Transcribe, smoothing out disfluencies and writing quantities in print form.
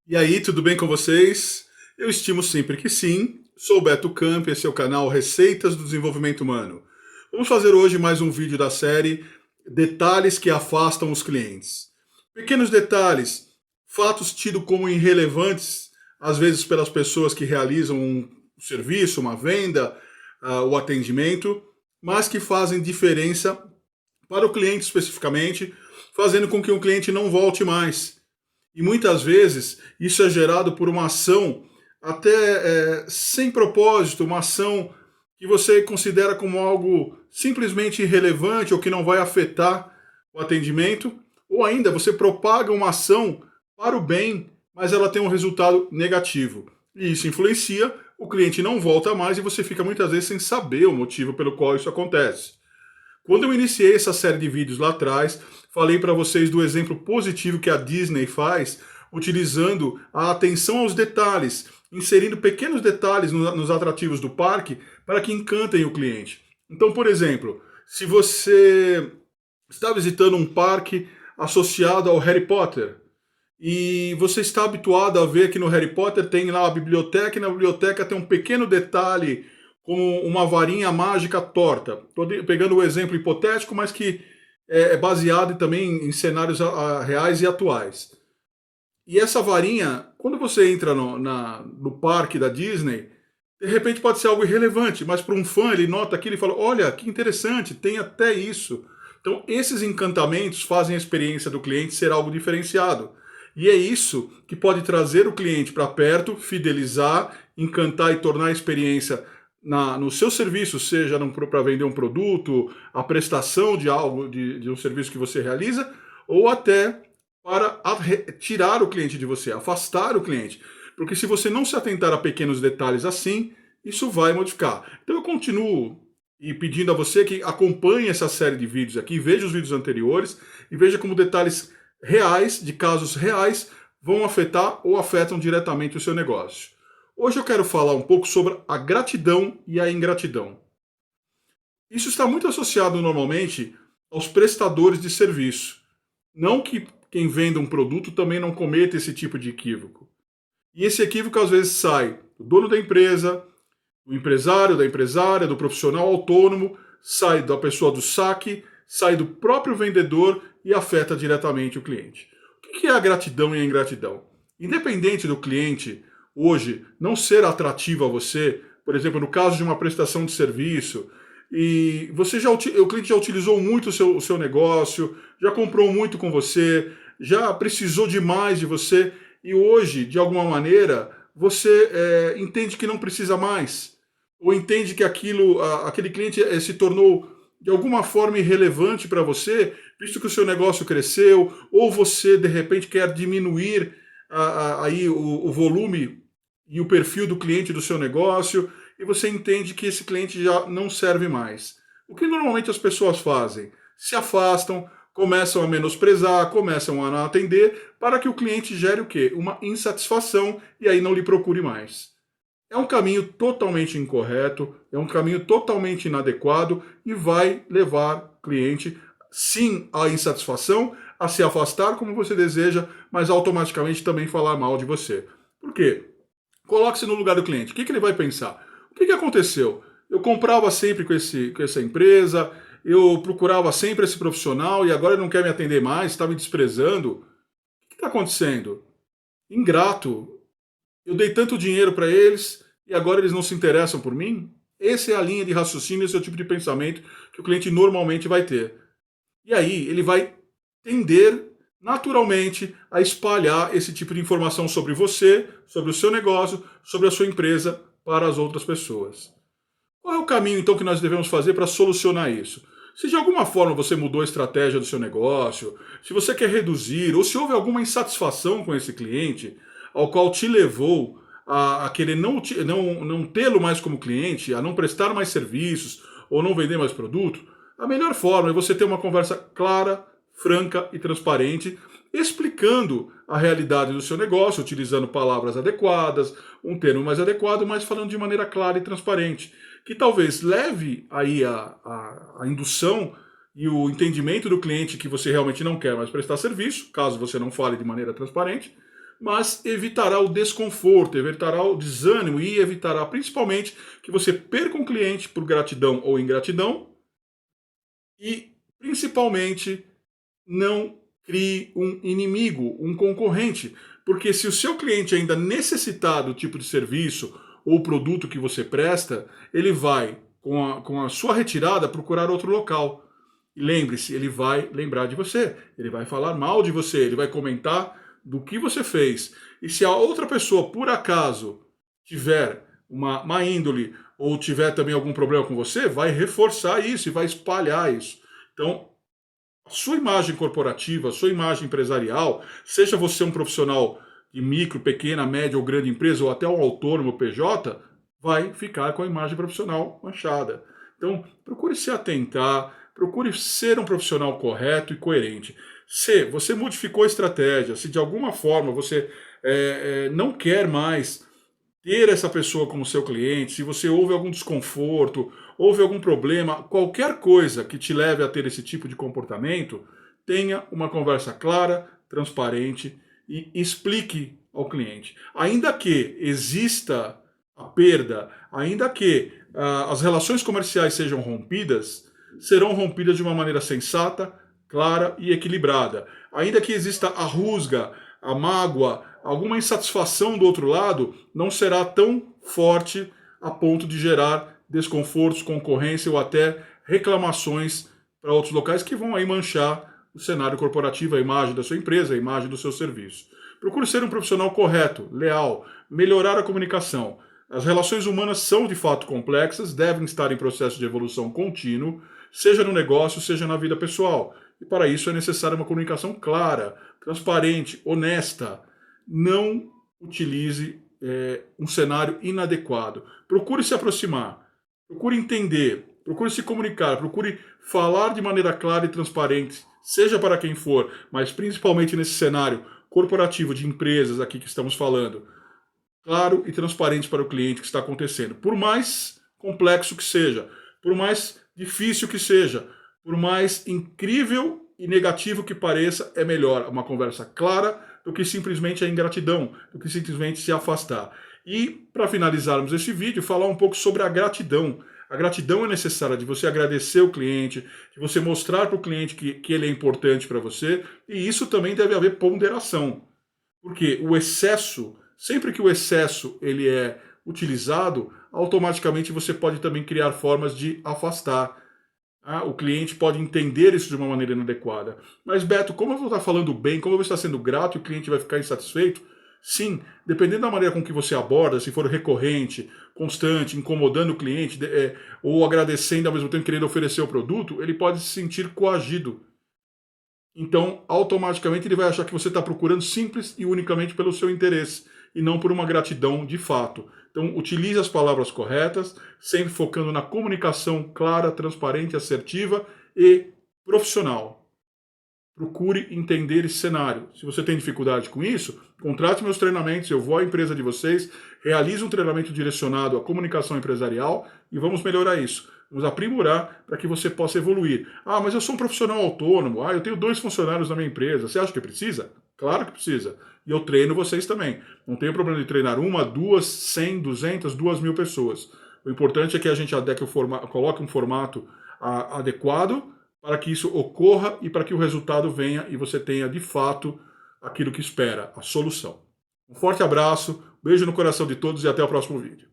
E aí, tudo bem com vocês? Eu estimo sempre que sim. Sou o Beto Camp, esse é o canal Receitas do Desenvolvimento Humano. Vamos fazer hoje mais um vídeo da série Detalhes que afastam os clientes. Pequenos detalhes, fatos tidos como irrelevantes, às vezes pelas pessoas que realizam um serviço, uma venda, o atendimento, mas que fazem diferença para o cliente especificamente, fazendo com que o cliente não volte mais. E muitas vezes isso é gerado por uma ação até sem propósito, uma ação que você considera como algo simplesmente irrelevante ou que não vai afetar o atendimento, ou ainda você propaga uma ação para o bem, mas ela tem um resultado negativo. E isso influencia, o cliente não volta mais e você fica muitas vezes sem saber o motivo pelo qual isso acontece. Quando eu iniciei essa série de vídeos lá atrás, falei para vocês do exemplo positivo que a Disney faz, utilizando a atenção aos detalhes, inserindo pequenos detalhes nos atrativos do parque para que encantem o cliente. Então, por exemplo, se você está visitando um parque associado ao Harry Potter, e você está habituado a ver que no Harry Potter tem lá a biblioteca, e na biblioteca tem um pequeno detalhe, como uma varinha mágica torta. Estou pegando um exemplo hipotético, mas que é baseado também em cenários reais e atuais. E essa varinha, quando você entra no parque da Disney, de repente pode ser algo irrelevante, mas para um fã ele nota aquilo e fala: olha, que interessante, tem até isso. Então, esses encantamentos fazem a experiência do cliente ser algo diferenciado. E é isso que pode trazer o cliente para perto, fidelizar, encantar e tornar a experiência no seu serviço, seja para vender um produto, a prestação de algo, de um serviço que você realiza, ou até para tirar o cliente de você, afastar o cliente. Porque se você não se atentar a pequenos detalhes assim, isso vai modificar. Então eu continuo e pedindo a você que acompanhe essa série de vídeos aqui, veja os vídeos anteriores e veja como detalhes reais, de casos reais, vão afetar ou afetam diretamente o seu negócio. Hoje eu quero falar um pouco sobre a gratidão e a ingratidão. Isso está muito associado normalmente aos prestadores de serviço. Não que quem venda um produto também não cometa esse tipo de equívoco. E esse equívoco às vezes sai do dono da empresa, do empresário, da empresária, do profissional autônomo, sai da pessoa do saque, sai do próprio vendedor e afeta diretamente o cliente. O que é a gratidão e a ingratidão? Independente do cliente hoje não ser atrativo a você, por exemplo, no caso de uma prestação de serviço, e o cliente já utilizou muito o seu negócio, já comprou muito com você, já precisou demais de você, e hoje, de alguma maneira, você entende que não precisa mais, ou entende que aquele cliente se tornou de alguma forma irrelevante para você, visto que o seu negócio cresceu, ou você de repente quer diminuir aí o volume e o perfil do cliente do seu negócio, e você entende que esse cliente já não serve mais. O que normalmente as pessoas fazem? Se afastam, começam a menosprezar, começam a não atender, para que o cliente gere o quê? Uma insatisfação e aí não lhe procure mais. É um caminho totalmente incorreto, é um caminho totalmente inadequado e vai levar o cliente, sim, à insatisfação, a se afastar como você deseja, mas automaticamente também falar mal de você. Por quê? Coloque-se no lugar do cliente. O que ele vai pensar? O que aconteceu? Eu comprava sempre com essa empresa, eu procurava sempre esse profissional e agora ele não quer me atender mais, está me desprezando. O que está acontecendo? Ingrato. Eu dei tanto dinheiro para eles e agora eles não se interessam por mim? Essa é a linha de raciocínio, esse é o tipo de pensamento que o cliente normalmente vai ter. E aí ele vai tender naturalmente a espalhar esse tipo de informação sobre você, sobre o seu negócio, sobre a sua empresa para as outras pessoas. Qual é o caminho então que nós devemos fazer para solucionar isso? Se de alguma forma você mudou a estratégia do seu negócio, se você quer reduzir, ou se houve alguma insatisfação com esse cliente, ao qual te levou a querer não tê-lo mais como cliente, a não prestar mais serviços ou não vender mais produto, a melhor forma é você ter uma conversa clara, franca e transparente, explicando a realidade do seu negócio, utilizando palavras adequadas, um termo mais adequado, mas falando de maneira clara e transparente, que talvez leve aí a indução e o entendimento do cliente que você realmente não quer mais prestar serviço, caso você não fale de maneira transparente, mas evitará o desconforto, evitará o desânimo e evitará principalmente que você perca um cliente por gratidão ou ingratidão e principalmente não crie um inimigo, um concorrente, porque se o seu cliente ainda necessitar do tipo de serviço ou produto que você presta, ele vai, com a sua retirada, procurar outro local. E lembre-se, ele vai lembrar de você, ele vai falar mal de você, ele vai comentar do que você fez. E se a outra pessoa, por acaso, tiver uma má índole ou tiver também algum problema com você, vai reforçar isso e vai espalhar isso. Então, a sua imagem corporativa, a sua imagem empresarial, seja você um profissional de micro, pequena, média ou grande empresa, ou até um autônomo PJ, vai ficar com a imagem profissional manchada. Então, procure se atentar, procure ser um profissional correto e coerente. Se você modificou a estratégia, se de alguma forma você não quer mais ter essa pessoa como seu cliente, se você houve algum desconforto, houve algum problema, qualquer coisa que te leve a ter esse tipo de comportamento, tenha uma conversa clara, transparente e explique ao cliente. Ainda que exista a perda, ainda que as relações comerciais sejam rompidas, serão rompidas de uma maneira sensata, clara e equilibrada. Ainda que exista a rusga, a mágoa, alguma insatisfação do outro lado, não será tão forte a ponto de gerar desconfortos, concorrência ou até reclamações para outros locais que vão aí manchar o cenário corporativo, a imagem da sua empresa, a imagem do seu serviço. Procure ser um profissional correto, leal, melhorar a comunicação. As relações humanas são de fato complexas, devem estar em processo de evolução contínuo, seja no negócio, seja na vida pessoal. E para isso é necessária uma comunicação clara, transparente, honesta. Não utilize um cenário inadequado. Procure se aproximar, procure entender, procure se comunicar, procure falar de maneira clara e transparente, seja para quem for, mas principalmente nesse cenário corporativo de empresas aqui que estamos falando, claro e transparente para o cliente que está acontecendo. Por mais complexo que seja, por mais difícil que seja, por mais incrível e negativo que pareça, é melhor uma conversa clara do que simplesmente a ingratidão, do que simplesmente se afastar. E, para finalizarmos esse vídeo, falar um pouco sobre a gratidão. A gratidão é necessária de você agradecer o cliente, de você mostrar para o cliente que ele é importante para você, e isso também deve haver ponderação. Porque o excesso, sempre que o excesso ele é utilizado, automaticamente você pode também criar formas de afastar. O cliente pode entender isso de uma maneira inadequada. Mas, Beto, como eu vou estar falando bem, como eu vou estar sendo grato e o cliente vai ficar insatisfeito? Sim, dependendo da maneira com que você aborda, se for recorrente, constante, incomodando o cliente, ou agradecendo ao mesmo tempo querendo oferecer o produto, ele pode se sentir coagido. Então, automaticamente ele vai achar que você está procurando simples e unicamente pelo seu interesse, e não por uma gratidão de fato. Então, utilize as palavras corretas, sempre focando na comunicação clara, transparente, assertiva e profissional. Procure entender esse cenário. Se você tem dificuldade com isso, contrate meus treinamentos, eu vou à empresa de vocês, realize um treinamento direcionado à comunicação empresarial e vamos melhorar isso. Vamos aprimorar para que você possa evoluir. Ah, mas eu sou um profissional autônomo, eu tenho 2 funcionários na minha empresa, você acha que precisa? Claro que precisa. E eu treino vocês também. Não tem problema de treinar 1, 2, 100, 200, 2.000 pessoas. O importante é que a gente coloque um formato adequado para que isso ocorra e para que o resultado venha e você tenha, de fato, aquilo que espera, a solução. Um forte abraço, beijo no coração de todos e até o próximo vídeo.